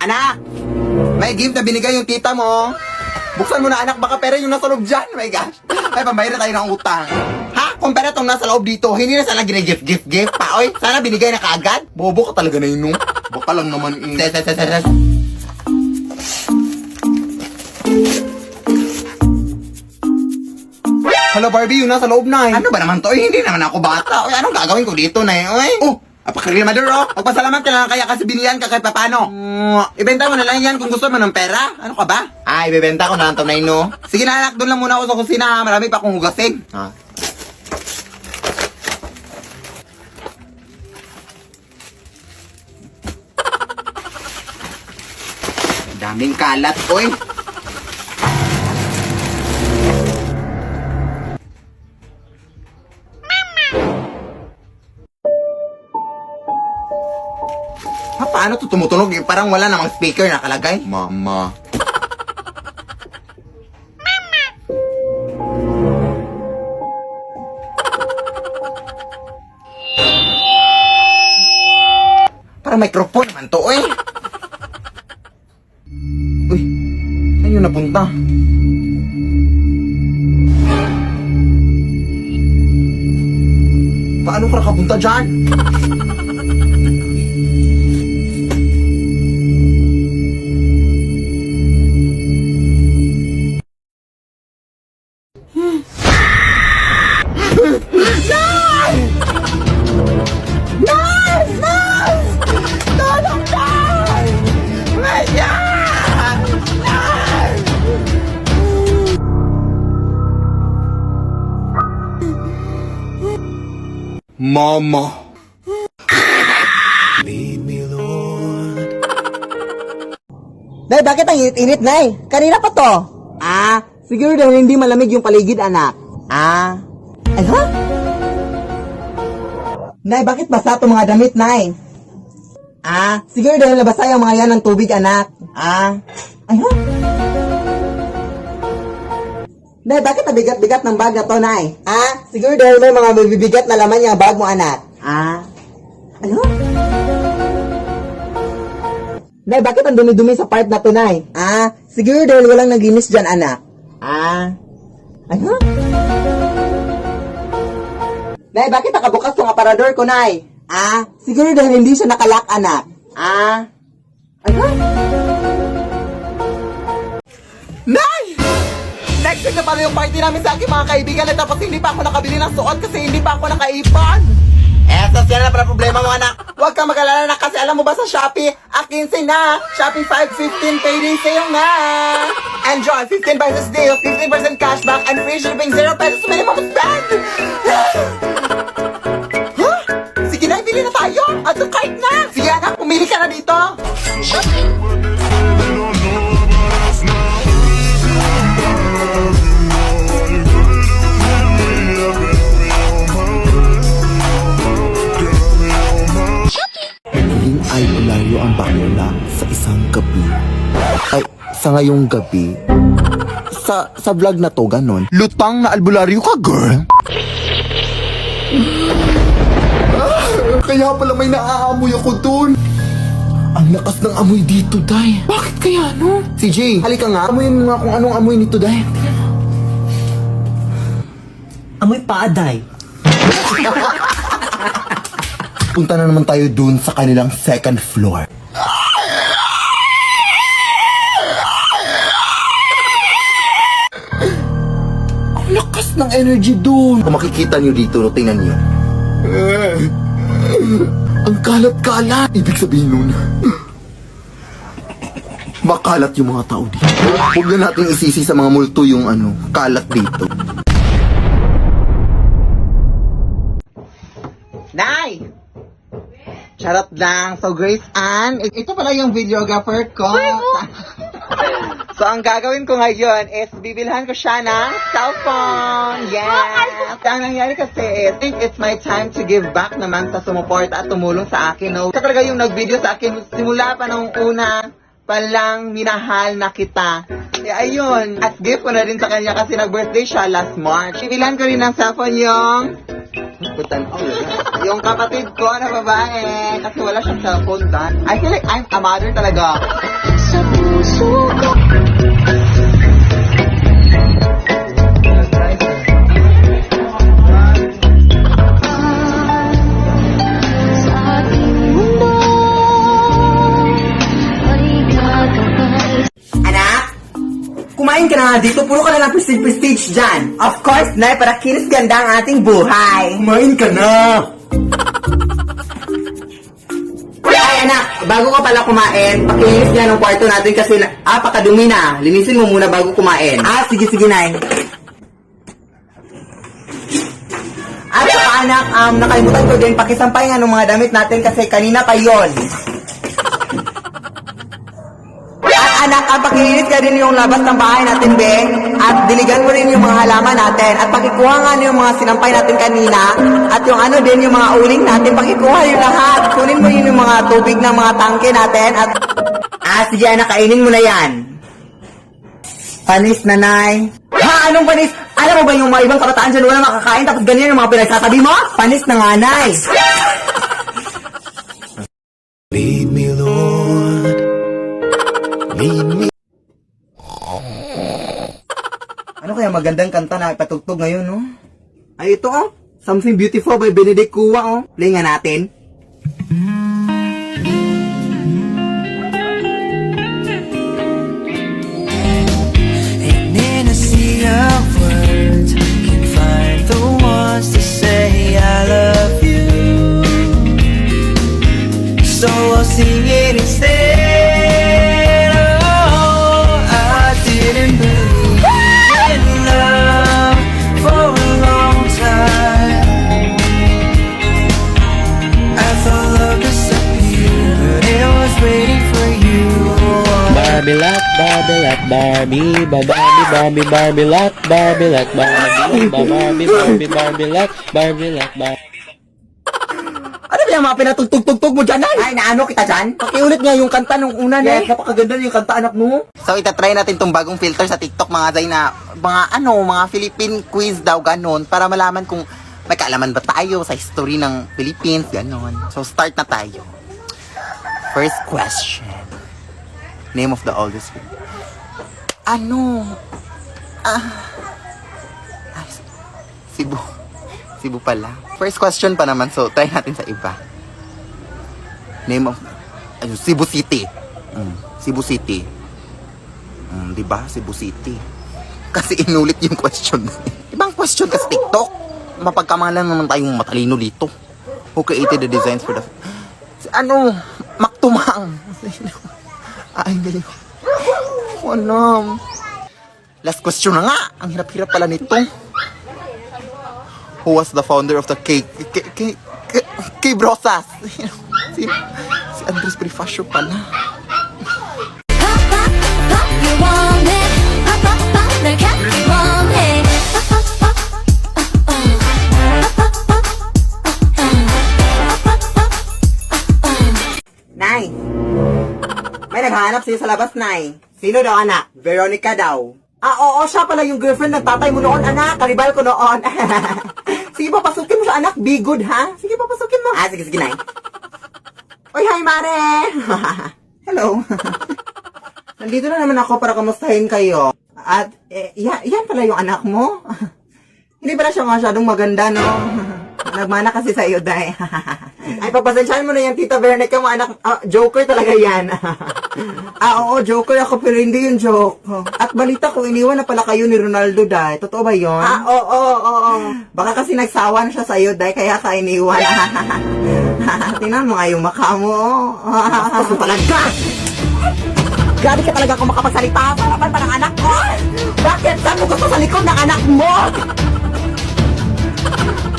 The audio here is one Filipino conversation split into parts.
Anak! May gift na binigay yung tita mo. Buksan mo na anak, baka pera yung nasa loob dyan. My gosh. Ay, pambayad na tayo ng utang. Ha? Kung pera tong nasa loob dito, hindi na sana gine-gift pa. Oy, sana binigay na kaagad. Bobo ka talaga na yun, no? Baka lang naman Ses. Hello, Barbie, yung nasa loob na eh. Ano ba naman to? Eh, hindi naman ako bata. Oy, anong gagawin ko dito na eh? Oy. Oh, apakarimador oh. Magpasalamat ka lang kaya kasi binilihan ka kahit papano. Ibenta mo na lang yan kung gusto mo ng pera. Ano ka ba? Ibebenta ko na lang to na no? Sige na anak, doon lang muna ako sa kusina ha. Marami pa akong hugasin. Daming kalat, oy. Paano to tumutunog? Parang wala namang speaker nakalagay. Mama. Parang microphone naman to, eh. Uy, saan yun napunta? Paano ka nakapunta dyan? Mama. Nay, bakit ang init-init, Nay? Kanina pa to. Siguro dahil hindi malamig yung paligid, anak. Ay, ha? Nay, bakit basa itong mga damit, Nay? Siguro dahil nabasa yung mga yan ng tubig, anak. Ay, ha? Nay, bakit nabigat-bigat ng bag na to, Nay? Siguro dahil may mga mabibigat na laman yung bag mo, anak. Ay, ha? Nay, bakit ang dumi-dumi sa part na to, Nay? Siguro dahil walang naglinis dyan, anak. Ay, ha? Nay, bakit nakabukas tong aparador ko, Nay? Siguro dahil hindi siya nakalak, anak. Ay, ha? Nay! Next week na pala yung party namin sa aking mga kaibigan at tapos hindi pa ako nakabili ng suot kasi hindi pa ako nakaipon. Esas yan na para problema mo, anak. Huwag kang mag-alala na kasi alam mo ba sa Shopee, 15 na. Shopee 515 payday sale na. Enjoy 15 pesos deal, 15% cashback, and free shipping, 0 pesos minimum spend. Huh? Sige na, bili na tayo. At kahit na. Sige anak, pumili ka na dito. Naging albularyo ang bakla sa isang gabi. Ay, sa ngayong gabi. Sa vlog na to, ganon. Lutang na albularyo ka, girl. Kaya pala may naaamoy ako dun. Ang lakas ng amoy dito, Day. Bakit kaya, no? CJ, halika nga. Amoyin mo nga kung anong amoy nito, Day. Amoy paaday. Punta na naman tayo dun sa kanilang second floor. Ang lakas ng energy dun. Kung makikita nyo dito, no, tingnan nyo. Ang kalat-kalat. Ibig sabihin nun, makalat yung mga tao dito. Huwag na natin isisi sa mga multo yung kalat dito. Nay! Charot lang. So, Grace Ann, ito pala yung videographer ko. So, ang gagawin ko ngayon is bibilhan ko siya ng cellphone. Yes! Ang nangyari kasi is, I think it's my time to give back naman sa sumuport at tumulong sa akin. No? Siya talaga yung nag-video sa akin simula pa nung una palang minahal na kita. Kaya ayun, at gift ko na rin sa kanya kasi nag-birthday siya last March. Bibilhan ko rin ng cellphone yung kapatid ko na babae kasi wala siyang cellphone dahil. I feel like I'm a mother talaga. kumain ka na nga dito. Puro ka na lang prestige dyan. Of course, Nay, para kinis ganda ang ating buhay. Kumain ka na! Ay, anak, bago ka pala kumain, pakinis niya ng kwarto natin kasi pakadumi na. Linisin mo muna bago kumain. Sige, Nay. At saka anak, nakalimutan ko din, pakisampay nga ng mga damit natin kasi kanina pa yon. At anak, pakilinis ka din yung labas ng bahay natin, be. At diligan mo rin yung mga halaman natin. At pakikuha nga yung mga sinampay natin kanina. At yung ano din, yung mga uling natin, pakikuha yung lahat. Kunin mo yun yung mga tubig ng mga tangke natin. At, sige anak, kainin mo na yan. Panis, nanay. Ha? Anong panis? Alam mo ba yung mga ibang kabataan dyan wala makakain tapos ganyan yung mga pinagsasabi mo? Panis na nga, nay. Lead me, Lord. Lead me. Ano kaya magandang kanta na ipatugtog ngayon, no? Ay, ito, oh. Something Beautiful by Benedict Cua, oh. Play nga natin. And in a sea of words, can find the ones to say I love you. So I'll sing it instead. Oh, I didn't believe in love for a long time. I thought love disappeared, but it was waiting for you. Barbie lot, Barbie, Barbie, Barbie lot, Barbie lot, Barbie lot, Barbie lot. Ano ba yung mga pinatugtog-tugtog mo dyan, ay? Ay, naano kita dyan? Pakiulit nga yung kanta nung una, yes, napakaganda yung kanta, anak mo. So, itatry natin tong bagong filter sa TikTok, mga Zay, na mga Philippine quiz daw, ganon, para malaman kung may kaalaman ba tayo sa history ng Philippines, ganon. So, start na tayo. First question. Name of the oldest city. Cebu. Cebu pala. First question pa naman, so try natin sa iba. Name of... Cebu City. Cebu City. Diba? Cebu City. Kasi inulit yung question. Ibang question kasi TikTok. Mapagkamalan naman tayong matalino dito. Who created the designs for the... Maktumang. Ay, galing. Last question na nga. Ang hirap-hirap pala nito. Who was the founder of the K Brosas? Si Andres Bonifacio pala. Nay! May naghahanap sa'yo sa labas, Nay. Sino daw, anak? Veronica daw. Oo, siya pala yung girlfriend ng tatay mo noon, anak. Karibal ko noon. Sige, papasukin mo siya, anak. Be good, ha? Sige, papasukin mo. Sige, Nay. Oy, hi, Mare! Hello. Nandito na naman ako para kamustahin kayo. At, yan pala yung anak mo. Hindi pala siya masyadong maganda, no? Nagmana kasi sa iyo, Day. Ay, pagpasensyahan mo na yan, Tita Veronica mo, anak. Joker talaga yan. Oo, joker ako, pero hindi yung joke. At balita ko, iniwan na pala kayo ni Ronaldo, Day. Totoo ba yun? Oo. Baka kasi nagsawa na siya sa iyo, Day, kaya ka iniwan. Tingnan mo nga yung mukha mo. Tapos mo talaga! Grabe ka talaga kung makapagsalita sa harapan pa ng anak ko! Bakit? Saan mo gusto sa likod ng anak mo?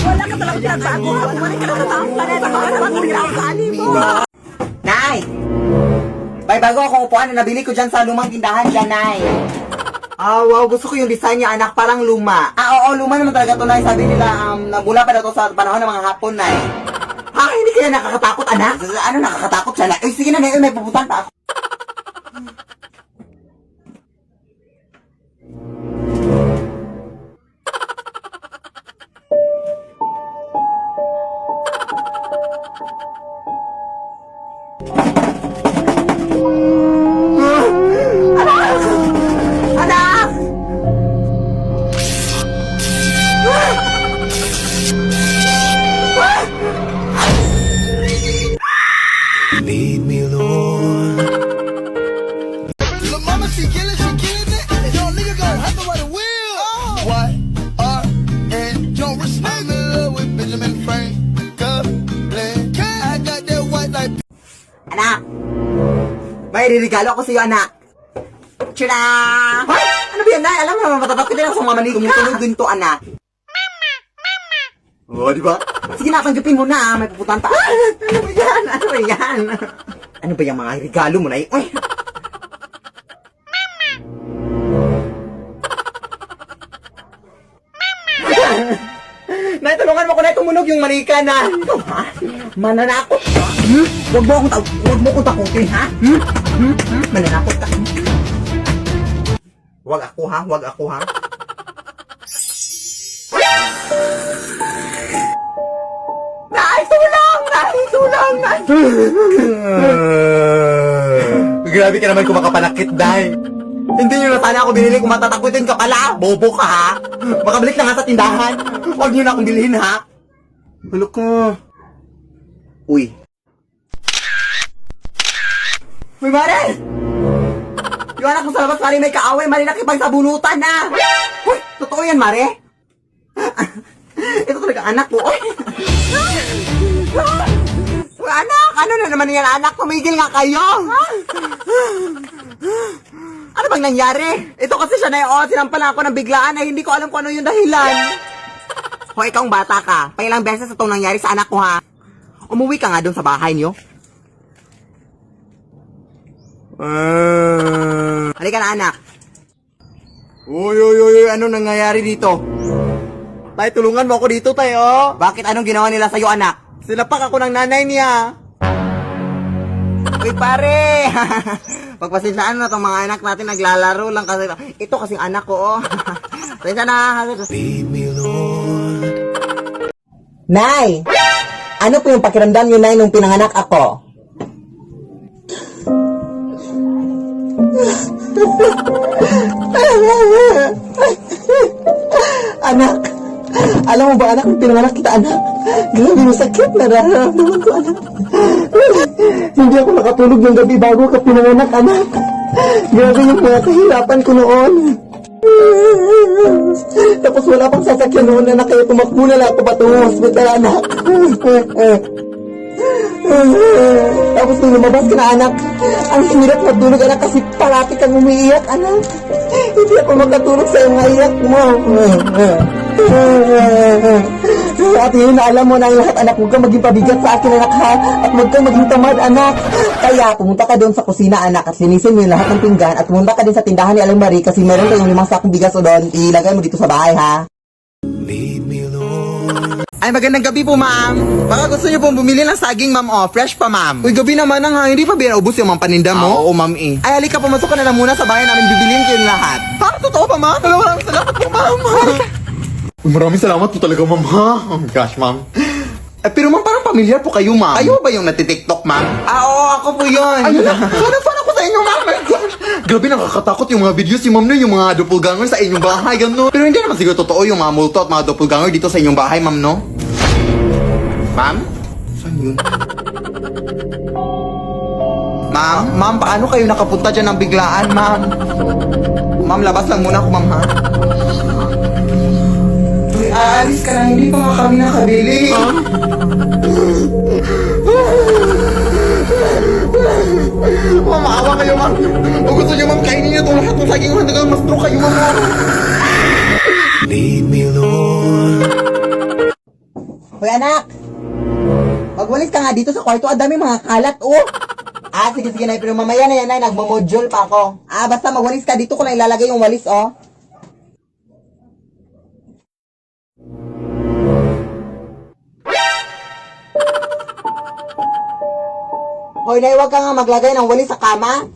Wala ka talaga dyan sa ako. Bumalik ka na sa taong planeta. Kaya naman kung ginakasali mo. Nay! Bay, bago akong upuan na nabili ko dyan sa lumang tindahan dyan, Nay. Wow. Gusto ko yung design niya, anak. Parang luma. Oo, luma naman talaga to, Nay. Sabi nila, nabula pa na to sa panahon ng mga hapon, Nay. Hindi kaya nakakatakot, anak? Ano nakakatakot siya, Nay? Sige na, Nay. May puputan pa ako. Lead me, Lord. may regalo ako sa iyo, anak. Tira! Hoy! Ano ba yan, Nay? Alam mo, matatakot din ako sa mga manika. Tumutunog din to, anak. Oo, di ba? Sige na, tanggapin mo na. May puputan pa. Ano ba yan? Ano ba yan? Ano ba yung mga regalo mo, Nay? Uy! Nay, tulungan mo ko na tumunog yung manika na. Ikaw, ha? Mananakot ka? Huwag mo akong takutin, ha? Mananakot ka? Huwag ako, ha? Huwag ako, ha? Nay, tulang! Nay, tulang! Nay! Grabe ka naman kung makapanakit, Day. Hindi nyo na sana ako binili kung matatakutin ka pala. Bobo ka, ha? Makabalik na nga sa tindahan. Huwag nyo na akong bilhin, ha? Hulok ko. Uy. Uy, Mare! Yung anak mo sa labas, Mare, may kaaway. Mare, nakipagsabunutan na. Uy, totoo yan, Mare? Ito talaga anak ko. Uy. Uy, anak! Ano na naman yan, anak? Tumigil nga kayo. Ano bang nangyari? Ito kasi siya na yun. Sinampalan ako ng biglaan ay hindi ko alam kung ano yung dahilan. Hoy, ikaw ang bata ka. Pailang beses itong nangyari sa anak ko, ha? Umuwi ka nga doon sa bahay niyo. Halika na, anak. Uy, ano nangyayari dito? Tay, tulungan mo ako dito, tayo. Bakit? Anong ginawa nila sa'yo, anak? Sinapak ako ng nanay niya. Uy, pare! Pagpasensyahan na itong mga anak natin, naglalaro lang kasi. Ito kasing anak ko, oh. Pasensya na. Lead me, Lord. Nay! Ano po yung pakiramdam niyo, Nay, nung pinanganak ako? Anak! Alam mo ba, anak, nung pinanganak kita, anak? Grabe mo sakit na nararamdaman ko, anak. Hindi ako nakatulog yung gabi bago ka pinanganak, anak. Grabe yung mga kahirapan ko noon. Tapos wala pang sasakyan noon, anak, kaya tumakbo na lang ako patungong hospital, anak. Tapos nung lumabas ka na, anak, ang hirap matulog, anak, kasi parati kang umiiyak, anak. Hindi ako makatulog sa mga iyak mo. At yun na alam mo na ang lahat, anak, huwag kang maging pabigat sa akin, anak, ha? At huwag kang maging tamad, anak. Kaya pumunta ka doon sa kusina, anak, at linisin mo yung lahat ng pinggan, at pumunta ka din sa tindahan ni Aling Marie kasi meron kayong 5 sakong bigas o doon, ilagay mo dito sa bahay, ha? Lead me, Lord. Ay, magandang gabi po, ma'am. Baka gusto niyo pong bumili ng saging, ma'am, oh. Fresh pa, ma'am. Uy, gabi naman ang ha. Hindi pa binaubos yung mga paninda mo? Oo, ma'am, eh. Ay, halika, pumasok ka na lang muna sa bahay namin. Bibiliin ko yung lahat. Parang totoo pa, ma'am? Maraming salamat po, ma'am. Maraming salamat po talaga, ma'am, ha? Oh my gosh, ma'am. Pero ma'am, parang pamilyar po kayo, ma'am. Kayo ba yung natitiktok, ma'am? Oo, ako po yun. Ayun na, fan ako sa inyo, ma'am. My gosh. Grabe, nakakatakot yung mga videos si ma'am na yung mga doppelganger sa inyong bahay, gano'n. Pero hindi naman siguro totoo yung mga multo at mga doppelganger dito sa inyong bahay, ma'am, no? Ma'am? Saan yun? Ma'am, paano kayo nakapunta dyan ng biglaan, ma'am? Ma'am, labas lang muna ako, ma'am, ha? Aalis ka na, hindi pa nga kami nakabili. Ma'am, maawa kayo, ma'am. O gusto niyo, ma'am, kainin niyo itong lahat ng saging hanggang mas pro kayo, ma'am. Lead me, Lord. Hoy, anak! Magwalis ka nga dito sa kwarto. Ang dami mga kalat, oh! Sige, Nay. Pero mamaya na yan, Nay. Nagmamodule pa ako. Basta magwalis ka. Dito ko lang ilalagay yung walis, oh. Hoy, Nay, huwag ka nga maglagay ng walis sa kama.